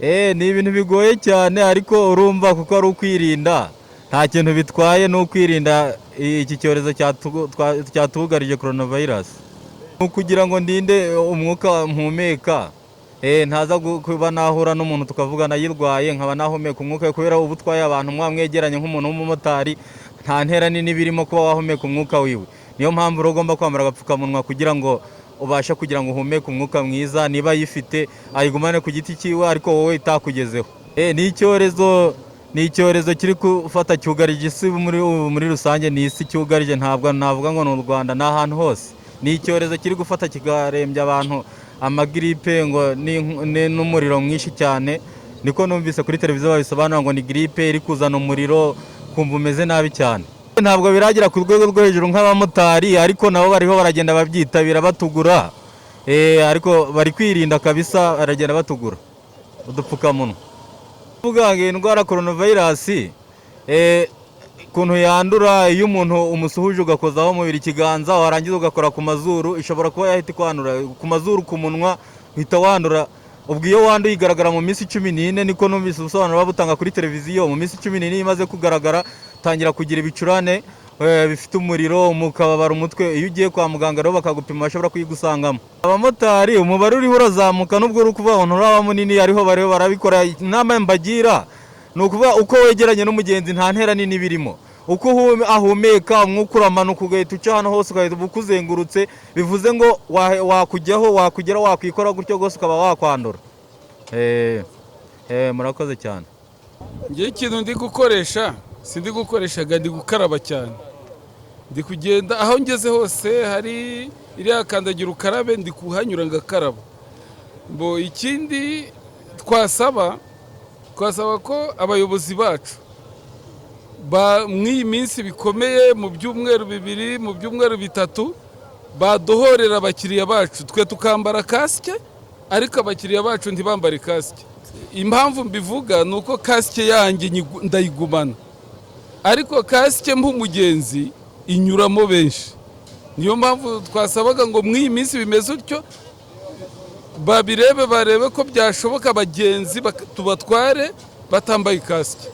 Ni ibintu bigoye cyane ariko urumva kuko ari ukwirinda nta kintu bitwaye no kwirinda iki cyorezo cyatugarije coronavirus. Kugira ngo ndinde umwuka mpumeka ntaza kuba nahura n'umuntu tukavugana yirwaye nkaba nahumeka umwuka kubera ubutwaye abantu mwamwegeranye nk'umuntu w'umumotari nta ntera nini birimo kuba wahumeka umwuka wiwe. Niyo mpamvu ugomba kwambara agapfukamunwa kugira ngo ubasha kugira ngo uhumeke umwuka mwiza, niba yifite ayigumane ku giti cyiwe ariko wowe itakugezeho. Ni icyorezo kiri gufata cyugarije isi muri rusange, ni isi cyugarije, ntabwo navuga ngo ni u Rwanda, ni ahantu hose. Ni icyorezo kiri gufata kigarembya abantu amagiripe ngo n'umuriro mwinshi cyane, niko numvise kuri televiziyo babisobanura ngo ni gripe iri kuzana umuriro kumva umeze nabi cyane. Ntabwo biragera ku rwego rwo hejuru nk'abamotari ariko nabo bariho baragenda babyitabira batugura, ariko bari kwirinda kabisa, baragenda batugura udupfukamunwa. Kuvuga ngo indwara coronavirus ukuntu yandura iyo umuntu umusuhuje ugakozaho umubiri ikiganza warangiza ugakora ku mazuru, ishobora kuba yahita kwandura ku mazuru, ku munwa uhita wandura. Ubwo iyo wanduye igaragara mu minsi 14, niko numvise ubusobanuro babutanga kuri televiziyo. Mu minsi 14 imaze kugaragara tangira kugira ibicurane bifite umuriro, umukababara umutwe. Iyo ugiye kwa muganga rero bakagupima bashobora kuyigusangamo. Abamotari umubare uriho urazamuka, nubwo uri kuvuga ngo nturaba munini ariho barabikora. Inama mbagira ni ukuvuga uko wegeranye n'umugenzi nta ntera nini birimo, uko ahumeka umwuka uramanuka ugahita uca hano hose ugahita ukuzengurutse, bivuze ngo wakugeraho wakwikora gutyo rwose ukaba wakwandura. Murakoze cyane. Ngiye ikintu ndi gukoresha sindi gukoreshaga, ndi gukaraba cyane, ndi kugenda aho ngeze hose hari iriya kandagira ukarabe, ndi kuhanyura ngakaraba. Bo ikindi twasaba ko abayobozi bacu mw'iyi minsi bikomeye, mu byumweru 2 mu byumweru 3 badohorera abakiriya bacu, twe tukambara kasike ariko abakiriya bacu ntibambare kasike. Impamvu mbivuga ni uko kasike yanjye ndayigumana, ariko kasike mp'umugenzi inyuramo benshi. Niyo mpamvu twasabaga ngo mw'iyi minsi bimeze utyo barebe ko byashoboka abagenzi tubatware batambaye kasike.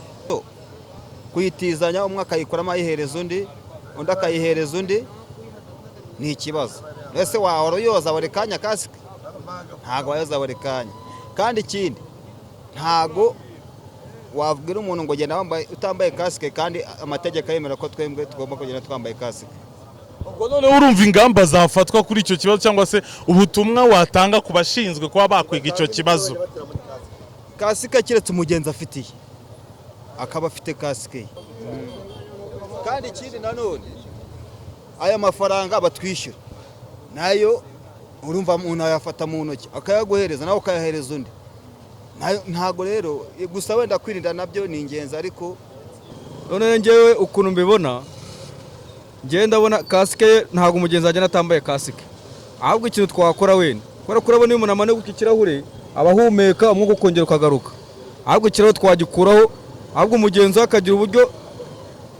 Kuyitizanya umwe akayikoramo ayihereza undi akayihereza undi ni ikibazo. Ese wahora uyoza buri kanya kasike? Ntago wayoza buri kanya. Kandi ikindi ntago wabwira umuntu ngo genda utambaye kasike kandi amategeko yemera ko twembwe tugomba kugenda twambaye kasike. Ubwo none urumva ingamba zafatwa kuri icyo kibazo cyangwa se ubutumwa watanga ku bashinzwe kuba bakwiga icyo kibazo? Kasike kiretse umugenzi afitiye akaba afite kasike. Kandi ikindi nanone aya mafaranga batwishyura nayo urumva umuntu ayafata mu ntoki akayaguhereza nawe ukayahereza undi. Ntago rero gusa wenda kwirinda nabyo ni ingenzi, ariko none ngewe ukuntu mbibona, ngewe ndabona kasike ntago umugenzi agenda atambaye kasike. Ahubwo ikintu twakora wenda kubera kurabona iyo umuntu amanuka ikirahure abahumeka umwuka ukongera ukagaruka, ahubwo ikirahure twagikuraho, ahubwo umugenzi akagira uburyo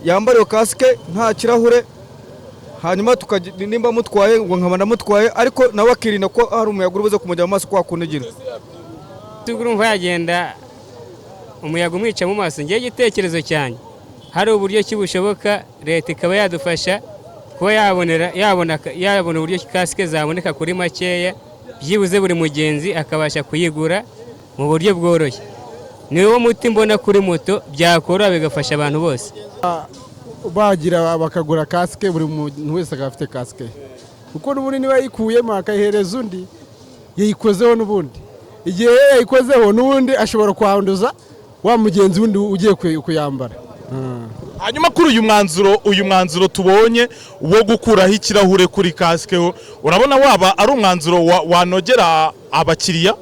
yambara iyo kasike nta kirahure, hanyuma nimba mutwaye ngo nkaba ndamutwaye ariko nawe akirinda ko hari umuyaga urubuze kumujya mu maso kwa kunigira. Urumva yagenda umuyaga umwica mu maso. Ngiye igitekerezo cyane hari uburyo kibushoboka leta ikaba yadufasha kuba yabona uburyo kasike zaboneka kuri makeya, byibuze buri mugenzi akabasha kuyigura mu buryo bworoshye. Niwo muti mbona kuri moto byakora bigafasha abantu bose. Bagira bakagura kasike, buri muntu wese akafite kasike, kuko n'ubundi niba yikuyemo akayihereza undi yayikozeho, n'ubundi igihe yayikozeho n'ubundi ashobora kwanduza wa mugenzi wundi ugiye kuyambara. Hanyuma kuri uyu mwanzuro tubonye wo gukuraho ikirahure kuri kasike, urabona waba ari umwanzuro wanogera abakiriya?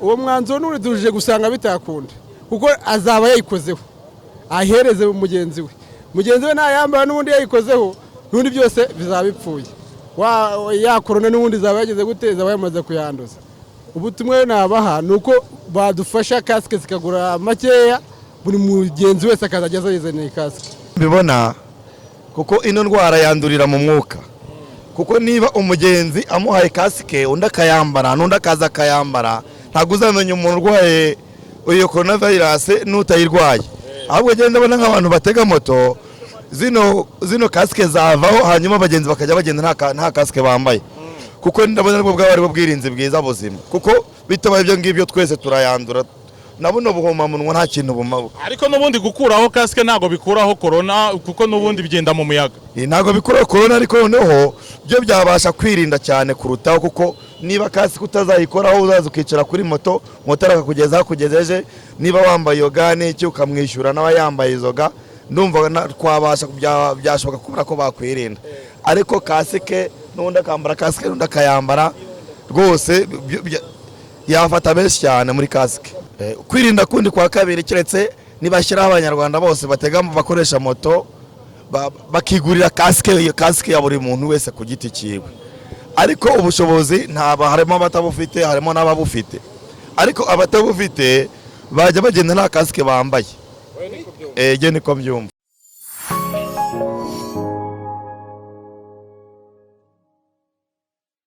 Uwo mwanzuro n'uriduje gusanga bitakunda, kuko azaba yayikozeho ahereze mugenzi we, mugenzi we ntayambara n'ubundi yayikozeho, n'undi byose bizaba bipfuye. Ya korona n'ubundi zaba yageze guteza abayamaze kuyanduza. Ubutumwe nabaha nuko badufasha kasike zikagura makeya, buri mugenzi wese akazajya azizaniye kasike. Bibona kuko ino ndwara yandurira mu mwuka, kuko niba umugenzi amuhaye kasike undi akayambara n'undi akaza akayambara ntabwo uzamenya umuntu urwaye iyo korona vayirasi n'utayirwaye. ahubwo genda abona nk'abantu batega moto zino kasike zavaho hanyuma abagenzi bakajya bagenda nta kasike bambaye, kuko ndabona aribwo bwaba aribwo bwirinzi bwiza buzima, kuko bitabaye ibyo ngibyo twese turayandura na buno buhomamunwa nta kintu bumaba. Ariko n'ubundi gukuraho kasike ntabwo bikuraho korona, kuko n'ubundi bigenda mu muyaga. Ntabwo bikuraho korona, ariko noneho byo byabasha kwirinda cyane kurutaho, kuko niba kasike utazayikoraho uzaza ukicara kuri moto akakugeza aho akugejeje, niba wambaye iyo gane icyo ukamwishyura nawe yambaye izo ga, ndumva twabasha byashoboka kubera ko bakwirinda. Ariko kasike n'undi akambara kasike n'undi akayambara, rwose yafata benshi cyane muri kasike. Kwirinda kundi kwa kabiri keretse nibashyiraho abanyarwanda bose bakoresha moto bakigurira kasike ya buri muntu wese ku giti cyiwe. Ariko ubushobozi harimo abatabufite, harimo n'ababufite. Ariko abatabufite bajya bagenda nta kasike bambaye. Niko mbyumva.